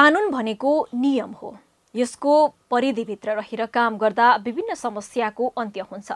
कानुन भनेको नियम हो। यसको परिधिभित्र रहेर काम गर्दा विभिन्न समस्याको अन्त्य हुन्छ।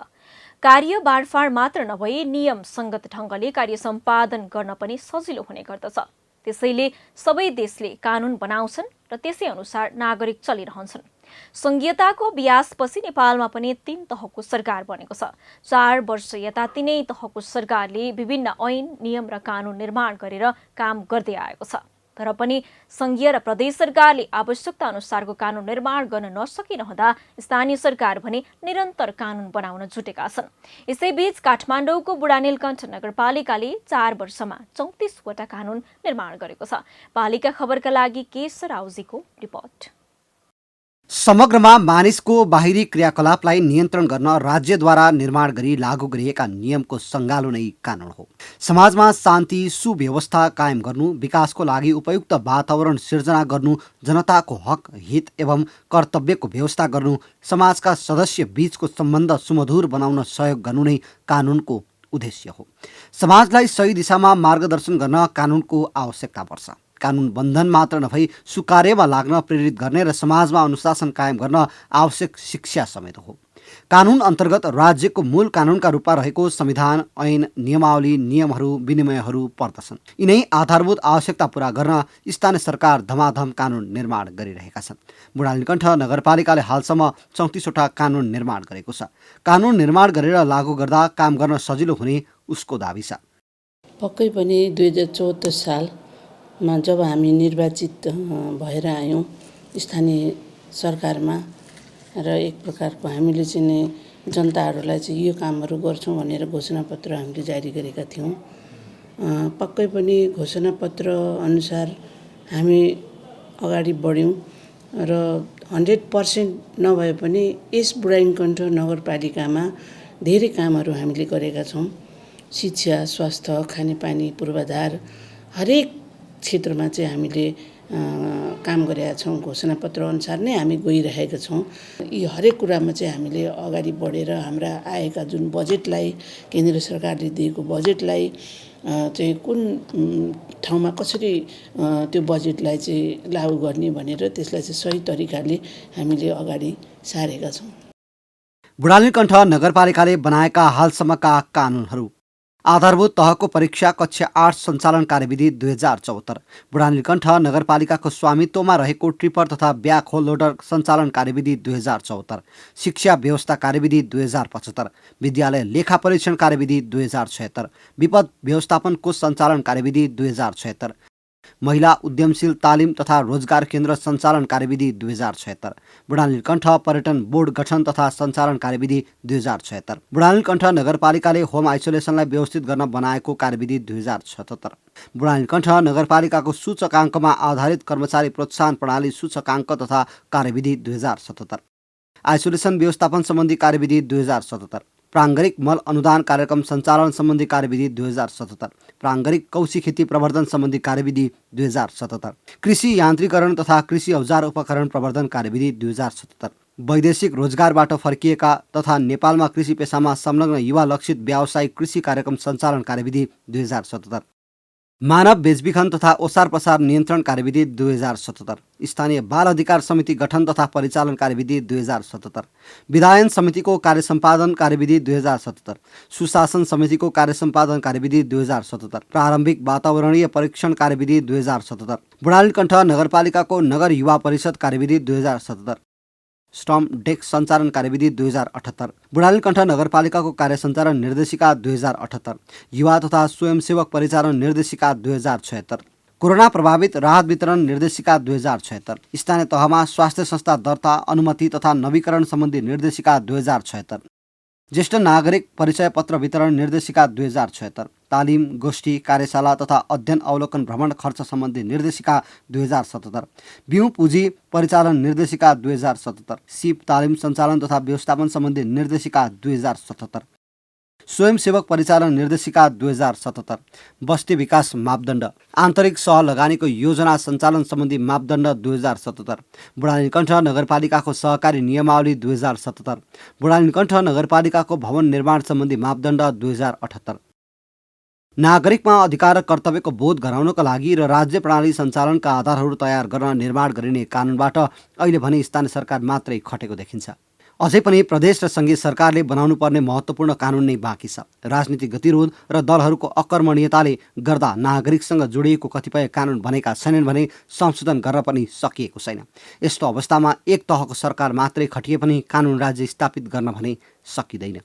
कार्य बाँडफाँड मात्र नभई नियम सङ्गत ढङ्गले कार्य सम्पादन गर्न पनि सजिलो हुने गर्दछ। त्यसैले सबै देशले कानुन बनाउँछन् र त्यसै अनुसार नागरिक चलिरहन्छन्। संघीयताको अभ्यासपछि नेपालमा पनि 3 तहको सरकार बनेको छ। 4 वर्ष यता तिनै तहको सरकारले विभिन्न ऐन, नियम र कानुन निर्माण गरेर काम गर्दै आएको छ। तर पनि संघीय र प्रदेश सरकारले आवश्यकता अनुसारको कानुन निर्माण गर्न नसकिरहँदा स्थानीय सरकार भने निरन्तर कानुन बनाउन जुटेका छन्। यसैबीच काठमाडौँको बुढानीलकण्ठ नगरपालिकाले 4 वर्षमा 34वटा कानुन निर्माण गरेको छ। पालिका खबरका लागि केशर आउजीको रिपोर्ट। समग्रमा मानिसको बाहिरी क्रियाकलापलाई नियन्त्रण गर्न राज्यद्वारा निर्माण गरी लागू गरिएका नियमको सङ्गालो नै कानुन हो। समाजमा शान्ति सुव्यवस्था कायम गर्नु, विकासको लागि उपयुक्त वातावरण सिर्जना गर्नु, जनताको हक हित एवं कर्तव्यको व्यवस्था गर्नु, समाजका सदस्य बीचको सम्बन्ध सुमधुर बनाउन सहयोग गर्नु नै कानुनको उद्देश्य हो। समाजलाई सही दिशामा मार्गदर्शन गर्न कानुनको आवश्यकता पर्छ। कानुन बन्धन मात्र नभई सुकार्यमा लाग्न प्रेरित गर्ने र समाजमा अनुशासन कायम गर्न आवश्यक शिक्षा समेत हो। कानुन अन्तर्गत राज्यको मूल कानुनका रूपमा रहेको संविधान, ऐन, नियमावली, नियमहरू, विनिमयहरू पर्दछन्। यिनै आधारभूत आवश्यकता पूरा गर्न स्थानीय सरकार धमाधम कानुन निर्माण गरिरहेका छन्। बुढानीलकण्ठ नगरपालिकाले हालसम्म 34वटा कानुन निर्माण गरेको छ। कानुन निर्माण गरेर लागू गर्दा काम गर्न सजिलो हुने उसको दाबी छ। पक्कै पनि 2074 सालमा जब हामी निर्वाचित भएर आयौँ स्थानीय सरकारमा र एक प्रकारको हामीले चाहिँ जनताहरूलाई चाहिँ यो कामहरू गर्छौँ भनेर घोषणापत्र हामीले जारी गरेका थियौँ। पक्कै पनि घोषणापत्र अनुसार हामी अगाडि बढ्यौँ र 100% नभए पनि यस बुढानीलकण्ठ नगरपालिकामा धेरै कामहरू हामीले गरेका छौँ। शिक्षा, स्वास्थ्य, खानेपानी, पूर्वाधार हरेक क्षेत्रमा चाहिँ हामीले काम गरेका छौँ। घोषणापत्र अनुसार नै हामी गइरहेका छौँ। यी हरेक कुरामा चाहिँ हामीले अगाडि बढेर हाम्रा आएका जुन बजेटलाई, केन्द्र सरकारले दिएको बजेटलाई चाहिँ कुन ठाउँमा कसरी त्यो बजेटलाई चाहिँ लागू गर्ने भनेर त्यसलाई चाहिँ सही तरिकाले हामीले अगाडि सारेका छौँ। बुढानीलकण्ठ नगरपालिकाले बनाएका हालसम्मका कानुनहरू: आधारभूत तहको परीक्षा कक्षा 8 सञ्चालन कार्यविधि 2074, बुढानीलकण्ठ नगरपालिकाको स्वामित्वमा रहेको ट्रिपर तथा ब्याक होल लोडर सञ्चालन कार्यविधि 2074, शिक्षा व्यवस्था कार्यविधि 2075, विद्यालय लेखा परीक्षण कार्यविधि 2076, विपद व्यवस्थापन कोष सञ्चालन कार्यविधि 2076, महिला उद्यमशील तालिम तथा रोजगार केन्द्र सञ्चालन कार्यविधि 2076, बुढानीलकण्ठ पर्यटन बोर्ड गठन तथा सञ्चालन कार्यविधि 2076, बुढानीलकण्ठ नगरपालिकाले होम आइसोलेसनलाई व्यवस्थित गर्न बनाएको कार्यविधि 2077, बुढानीलकण्ठ नगरपालिकाको सूचकाङ्कमा आधारित कर्मचारी प्रोत्साहन प्रणाली सूचकाङ्क तथा कार्यविधि 2077, आइसोलेसन व्यवस्थापन सम्बन्धी कार्यविधि 2077, प्राङ्गणिक मल अनुदान कार्यक्रम सञ्चालन सम्बन्धी कार्यविधि 2077, प्राङ्गणिक कौशी खेती प्रवर्धन सम्बन्धी कार्यविधि 2077, कृषि यान्त्रिकरण तथा कृषि औजार उपकरण प्रवर्धन कार्यविधि 2077, वैदेशिक रोजगारबाट फर्किएका तथा नेपालमा कृषि पेसामा संलग्न युवा लक्षित व्यावसायिक कृषि कार्यक्रम सञ्चालन कार्यविधि 2077, मानव बेचबिखन तथा ओसार पसार नियन्त्रण कार्यविधि 2077, स्थानीय बाल अधिकार समिति गठन तथा परिचालन कार्यविधि 2077, विधायन समितिको कार्यसम्पादन कार्यविधि 2077, सुशासन समितिको कार्यसम्पादन कार्यविधि 2077, प्रारम्भिक वातावरणीय परीक्षण कार्यविधि 2077, बुढानीलकण्ठ नगरपालिकाको नगर युवा परिषद कार्यविधि 2077, स्टम डेस्क सञ्चालन कार्यविधि 2078, बुढानीलकण्ठ नगरपालिकाको कार्य सञ्चालन निर्देशिका 2078, युवा तथा स्वयंसेवक परिचालन निर्देशिका 2076, कोरोना प्रभावित राहत वितरण निर्देशिका 2076, स्थानीय तहमा स्वास्थ्य संस्था दर्ता अनुमति तथा नवीकरण सम्बन्धी निर्देशिका 2076, ज्येष्ठ नागरिक परिचय पत्र वितरण निर्देशिका 2076, तालिम गोष्ठी कार्यशाला तथा अध्ययन अवलोकन भ्रमण खर्च सम्बन्धी निर्देशिका 2077, बिउ पुँजी परिचालन निर्देशिका 2077, सिप तालिम सञ्चालन तथा व्यवस्थापन सम्बन्धी निर्देशिका 2077, स्वयंसेवक परिचालन निर्देशिका 2077, बस्ती विकास मापदण्ड आन्तरिक सह लगानीको योजना सञ्चालन सम्बन्धी मापदण्ड 2077, बुढानीलकण्ठ नगरपालिकाको सहकारी नियमावली 2077, बुढानीलकण्ठ नगरपालिकाको भवन निर्माण सम्बन्धी मापदण्ड 2078, नागरिकमा अधिकार र कर्तव्यको बोध गराउनका लागि र राज्य प्रणाली सञ्चालनका आधारहरू तयार गर्न निर्माण गरिने कानुनबाट अहिले भने स्थानीय सरकार मात्रै खटेको देखिन्छ। अझै पनि प्रदेश र सङ्घीय सरकारले बनाउनु पर्ने महत्त्वपूर्ण कानुन नै बाँकी छ। राजनीतिक गतिरोध र दलहरूको अकर्मण्यताले गर्दा नागरिकसँग जोडिएको कतिपय कानुन बनेका छैनन् भने संशोधन गर्न पनि सकिएको छैन। यस्तो अवस्थामा एक तहको सरकार मात्रै खटिए पनि कानुन राज्य स्थापित गर्न भने सकिँदैन।